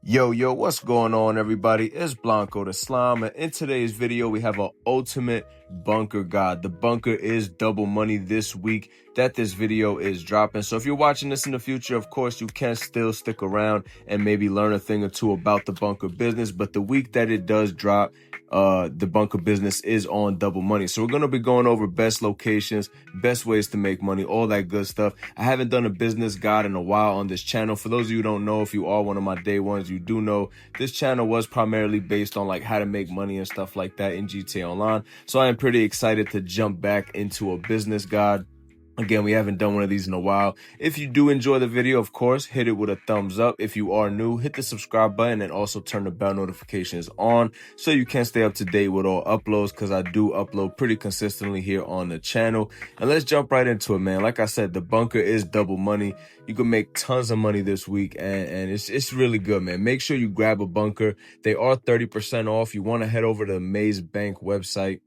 Yo, what's going on, everybody? It's Blanco the Slime, and in today's video, we have an ultimate bunker guide. The bunker is double money this week that this video is dropping. So if you're watching this in the future, of course, you can still stick around and maybe learn a thing or two about the bunker business. But the week that it does drop, the bunker business is on double money. So we're going to be going over best locations, best ways to make money, all that good stuff. I haven't done a business guide in a while on this channel. For those of you who don't know, if you are one of my day ones, you do know this channel was primarily based on like how to make money and stuff like that in GTA Online. So I am pretty excited to jump back into a business guide. Again, we haven't done one of these in a while. If you do enjoy the video, of course, hit it with a thumbs up. If you are new, hit the subscribe button and also turn the bell notifications on so you can stay up to date with all uploads, because I do upload pretty consistently here on the channel. And let's jump right into it, man. Like I said, the bunker is double money. You can make tons of money this week, and it's really good, man. Make sure you grab a bunker. They are 30% off. You want to head over to the Maze Bank website.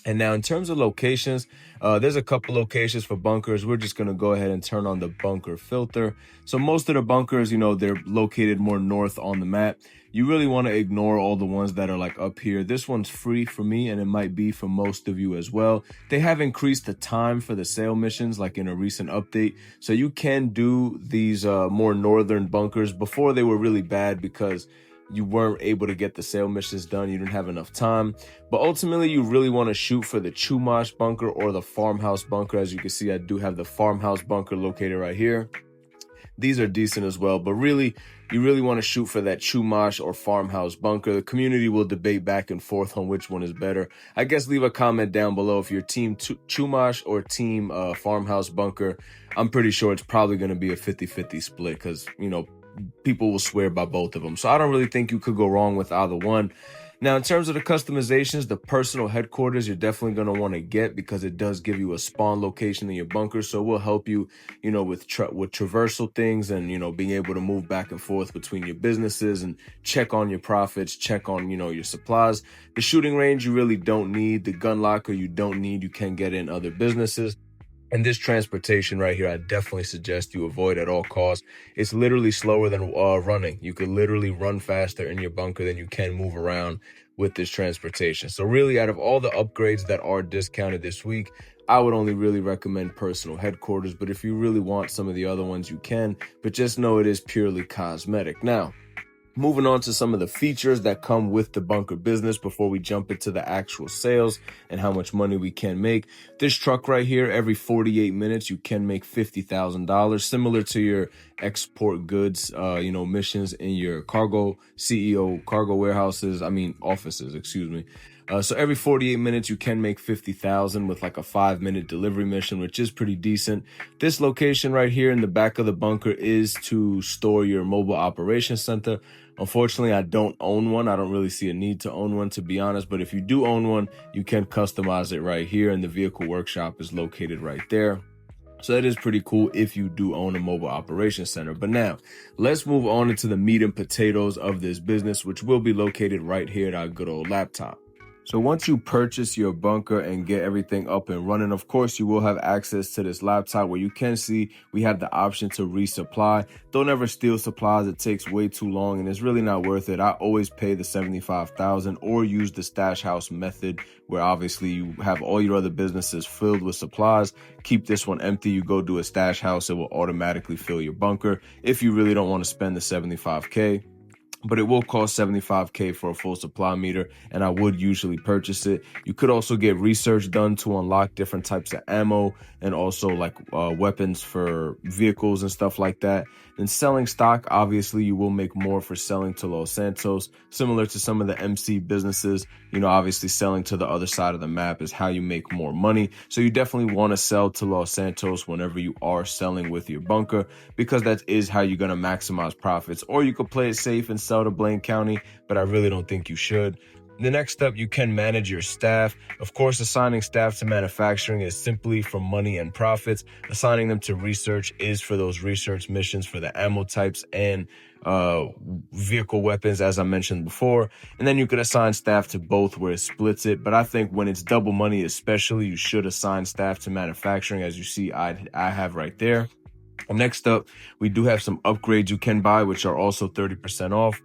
And now in terms of locations, there's a couple locations for bunkers. We're just going to go ahead and turn on the bunker filter. So most of the bunkers, you know, they're located more north on the map. You really want to ignore all the ones that are like up here. This one's free for me, and it might be for most of you as well. They have increased the time for the sale missions, like in a recent update. So you can do these more northern bunkers. Before, they were really bad because you weren't able to get the sale missions done. You didn't have enough time. But ultimately, you really want to shoot for the Chumash bunker or the farmhouse bunker. As you can see, I do have the farmhouse bunker located right here. These are decent as well, but really, you really want to shoot for that Chumash or farmhouse bunker. The community will debate back and forth on which one is better. I guess leave a comment down below if you're team Chumash or team farmhouse bunker. I'm pretty sure it's probably going to be a 50-50 split because, you know, people will swear by both of them. So I don't really think you could go wrong with either one. Now, in terms of the customizations, the personal headquarters, you're definitely going to want to get because it does give you a spawn location in your bunker. So it will help you, you know, with traversal things and, you know, being able to move back and forth between your businesses and check on your profits, check on, you know, your supplies. The shooting range, you really don't need. The gun locker, you don't need. You can get in other businesses. And this transportation right here, I definitely suggest you avoid at all costs. It's literally slower than running. You could literally run faster in your bunker than you can move around with this transportation. So really, out of all the upgrades that are discounted this week, I would only really recommend personal headquarters. But if you really want some of the other ones, you can. But just know it is purely cosmetic. Now, moving on to some of the features that come with the bunker business before we jump into the actual sales and how much money we can make. This truck right here, every 48 minutes, you can make $50,000, similar to your export goods, you know, missions in your CEO cargo warehouses, offices, excuse me. So every 48 minutes, you can make 50,000 with like a 5-minute delivery mission, which is pretty decent. This location right here in the back of the bunker is to store your mobile operations center. Unfortunately, I don't own one. I don't really see a need to own one, to be honest. But if you do own one, you can customize it right here. And the vehicle workshop is located right there. So that is pretty cool if you do own a mobile operations center. But now let's move on into the meat and potatoes of this business, which will be located right here at our good old laptop. So once you purchase your bunker and get everything up and running, of course, you will have access to this laptop where you can see we have the option to resupply. Don't ever steal supplies. It takes way too long and it's really not worth it. I always pay the $75,000 or use the stash house method, where obviously you have all your other businesses filled with supplies. Keep this one empty. You go do a stash house. It will automatically fill your bunker if you really don't want to spend the $75K. But it will cost $75K for a full supply meter, and I would usually purchase it. You could also get research done to unlock different types of ammo and also like weapons for vehicles and stuff like that. Then selling stock, obviously you will make more for selling to Los Santos, similar to some of the MC businesses. You know, obviously selling to the other side of the map is how you make more money. So you definitely want to sell to Los Santos whenever you are selling with your bunker, because that is how you're going to maximize profits. Or you could play it safe and sell to Blaine County, but I really don't think you should. The next step, you can manage your staff. Of course, assigning staff to manufacturing is simply for money and profits. Assigning them to research is for those research missions for the ammo types and vehicle weapons, as I mentioned before. And then you could assign staff to both where it splits it. But I think when it's double money especially, you should assign staff to manufacturing, as you see I have right there. Next up, we do have some upgrades you can buy, which are also 30% off.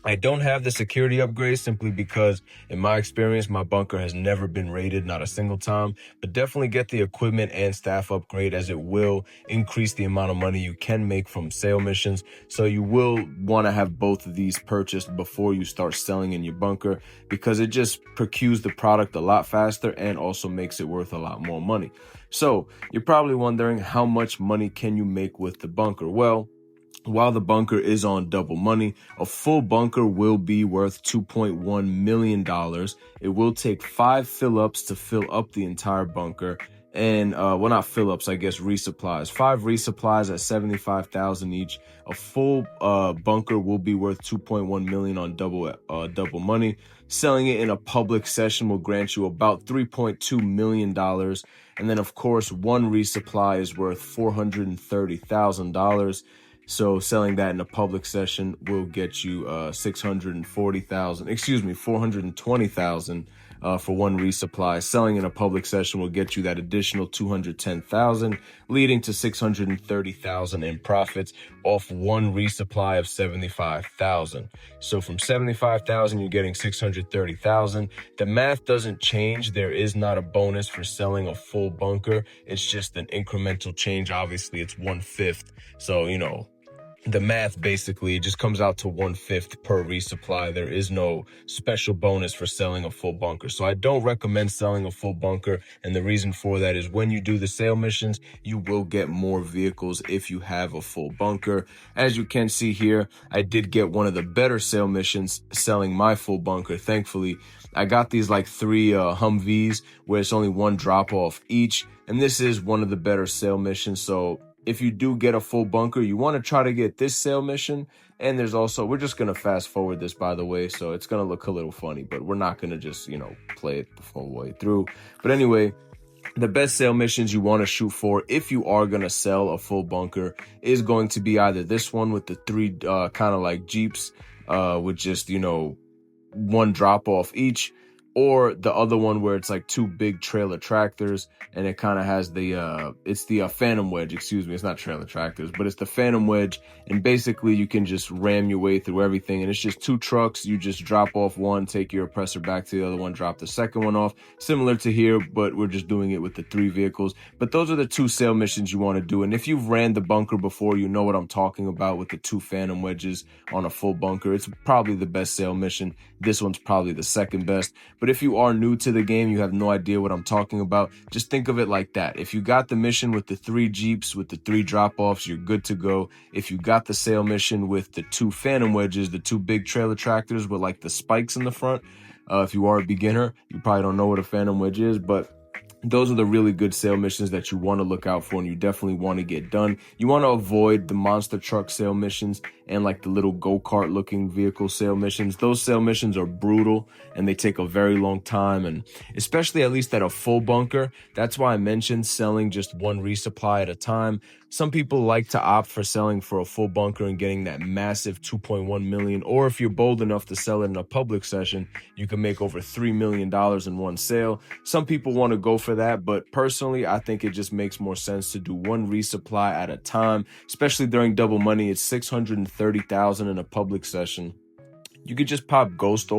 I don't have the security upgrade simply because, in my experience, my bunker has never been raided, not a single time. But definitely get the equipment and staff upgrade, as it will increase the amount of money you can make from sale missions. So you will want to have both of these purchased before you start selling in your bunker, because it just procures the product a lot faster and also makes it worth a lot more money. So you're probably wondering, how much money can you make with the bunker? Well, while the bunker is on double money, a full bunker will be worth $2.1 million. It will take 5 fill-ups to fill up the entire bunker. And, well, not fill-ups, I guess resupplies. 5 resupplies at 75,000 each. A full bunker will be worth $2.1 million on double money. Selling it in a public session will grant you about $3.2 million. And then, of course, one resupply is worth $430,000. So selling that in a public session will get you $420,000 for one resupply. Selling in a public session will get you that additional $210,000, leading to $630,000 in profits off one resupply of $75,000. So from $75,000, you're getting $630,000. The math doesn't change. There is not a bonus for selling a full bunker. It's just an incremental change. Obviously, it's 1/5. So, the math basically just comes out to 1/5 per resupply. There is no special bonus for selling a full bunker. So I don't recommend selling a full bunker. And the reason for that is, when you do the sale missions, you will get more vehicles if you have a full bunker. As you can see here, I did get one of the better sale missions selling my full bunker. Thankfully, I got these like 3 Humvees where it's only 1 drop off each. And this is one of the better sale missions. So if you do get a full bunker, you want to try to get this sale mission. And there's also, we're just going to fast forward this, by the way, so it's going to look a little funny, but we're not going to just, play it the full way through. But anyway, the best sale missions you want to shoot for if you are going to sell a full bunker is going to be either this one with the 3 kind of like Jeeps with just, 1 drop off each, or the other one where it's like 2 big trailer tractors, and it kind of has the it's the Phantom Wedge. Excuse me, it's not trailer tractors, but it's the Phantom Wedge. And basically you can just ram your way through everything, and it's just 2 trucks. You just drop off one, take your oppressor back to the other one, drop the second one off, similar to here, but we're just doing it with the 3 vehicles. But those are the 2 sale missions you want to do. And if you've ran the bunker before, you know what I'm talking about with the 2 Phantom Wedges on a full bunker. It's probably the best sale mission. This one's probably the second best. But if you are new to the game, you have no idea what I'm talking about, just think of it like that. If you got the mission with the 3 Jeeps with the 3 drop-offs, you're good to go. If you got the sale mission with the 2 Phantom Wedges, the 2 big trailer tractors with like the spikes in the front, if you are a beginner, you probably don't know what a Phantom Wedge is, but those are the really good sale missions that you want to look out for, and you definitely want to get done. You want to avoid the monster truck sale missions and like the little go-kart looking vehicle sale missions. Those sale missions are brutal and they take a very long time, and especially at least at a full bunker. That's why I mentioned selling just 1 resupply at a time. Some people like to opt for selling for a full bunker and getting that massive 2.1 million, or if you're bold enough to sell it in a public session, you can make over $3 million in one sale. Some people want to go for that, but personally, I think it just makes more sense to do 1 resupply at a time, especially during double money. It's $630,000 in a public session. You could just pop a ghost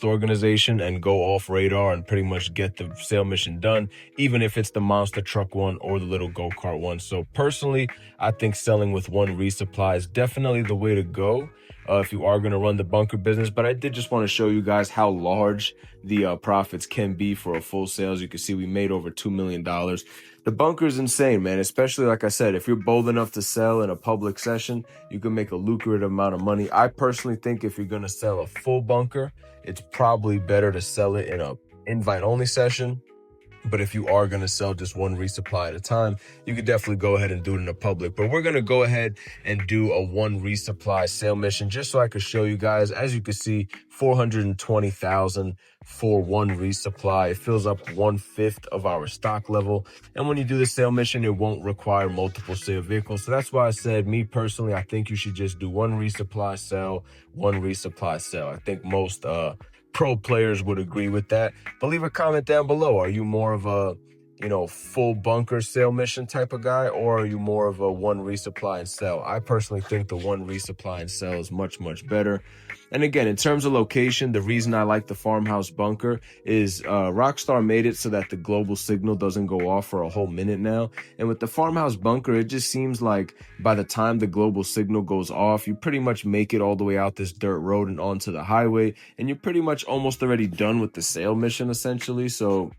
organization, and go off radar and pretty much get the sale mission done, even if it's the monster truck one or the little go-kart one. So personally, I think selling with 1 resupply is definitely the way to go if you are going to run the bunker business. But I did just want to show you guys how large the profits can be for a full sale. As you can see, we made over $2 million. The bunker is insane, man. Especially, like I said, if you're bold enough to sell in a public session, you can make a lucrative amount of money. I personally think if you're going to sell a full bunker, it's probably better to sell it in a invite-only session. But if you are going to sell just 1 resupply at a time, you could definitely go ahead and do it in the public. But we're going to go ahead and do a 1 resupply sale mission just so I could show you guys. As you can see, $420,000 for 1 resupply. It fills up 1/5 of our stock level. And when you do the sale mission, it won't require multiple sale vehicles. So that's why I said, me personally, I think you should just do 1 resupply sell, 1 resupply sell. I think most pro players would agree with that. But leave a comment down below. Are you more of a you know, full bunker sale mission type of guy, or are you more of a one resupply and sell? I personally think the one resupply and sell is much, much better. And again, in terms of location, the reason I like the farmhouse bunker is Rockstar made it so that the global signal doesn't go off for a whole minute now. And with the farmhouse bunker, it just seems like by the time the global signal goes off, you pretty much make it all the way out this dirt road and onto the highway, and you're pretty much almost already done with the sale mission essentially. So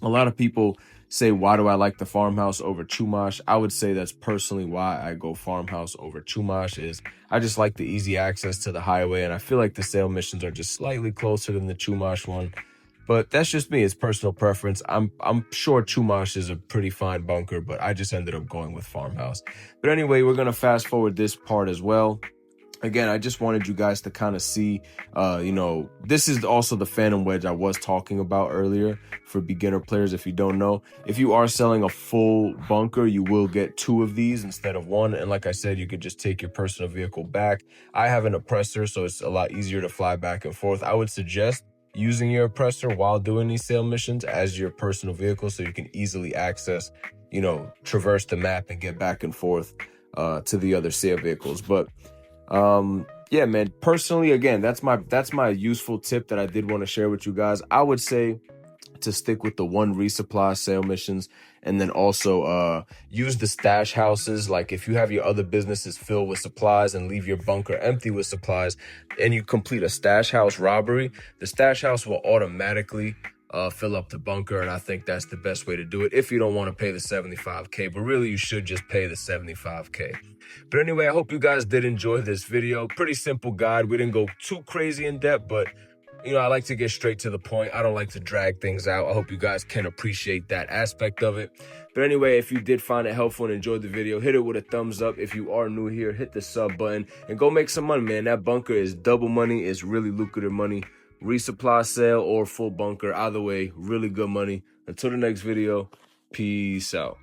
a lot of people say, why do I like the farmhouse over Chumash? I would say that's personally why I go farmhouse over Chumash. Is I just like the easy access to the highway, and I feel like the sale missions are just slightly closer than the Chumash one. But that's just me. It's personal preference. I'm sure Chumash is a pretty fine bunker, but I just ended up going with farmhouse. But anyway, we're gonna fast forward this part as well. Again, I just wanted you guys to kind of see, you know, this is also the Phantom Wedge I was talking about earlier for beginner players. If you don't know, if you are selling a full bunker, you will get 2 of these instead of 1. And like I said, you could just take your personal vehicle back. I have an oppressor, so it's a lot easier to fly back and forth. I would suggest using your oppressor while doing these sale missions as your personal vehicle so you can easily access, you know, traverse the map and get back and forth to the other sale vehicles. But yeah, man, personally, again, that's my useful tip that I did want to share with you guys. I would say to stick with the one resupply sale missions, and then also use the stash houses. Like if you have your other businesses filled with supplies and leave your bunker empty with supplies, and you complete a stash house robbery, the stash house will automatically fill up the bunker. And I think that's the best way to do it if you don't want to pay the 75K, but really you should just pay the 75K. But anyway, I hope you guys did enjoy this video. Pretty simple guide. We didn't go too crazy in depth, but you know, I like to get straight to the point. I don't like to drag things out. I hope you guys can appreciate that aspect of it. But anyway, if you did find it helpful and enjoyed the video, hit it with a thumbs up. If you are new here, hit the sub button and go make some money, man. That bunker is double money. It's really lucrative money. Resupply sale or full bunker, either way, really good money. Until the next video, peace out.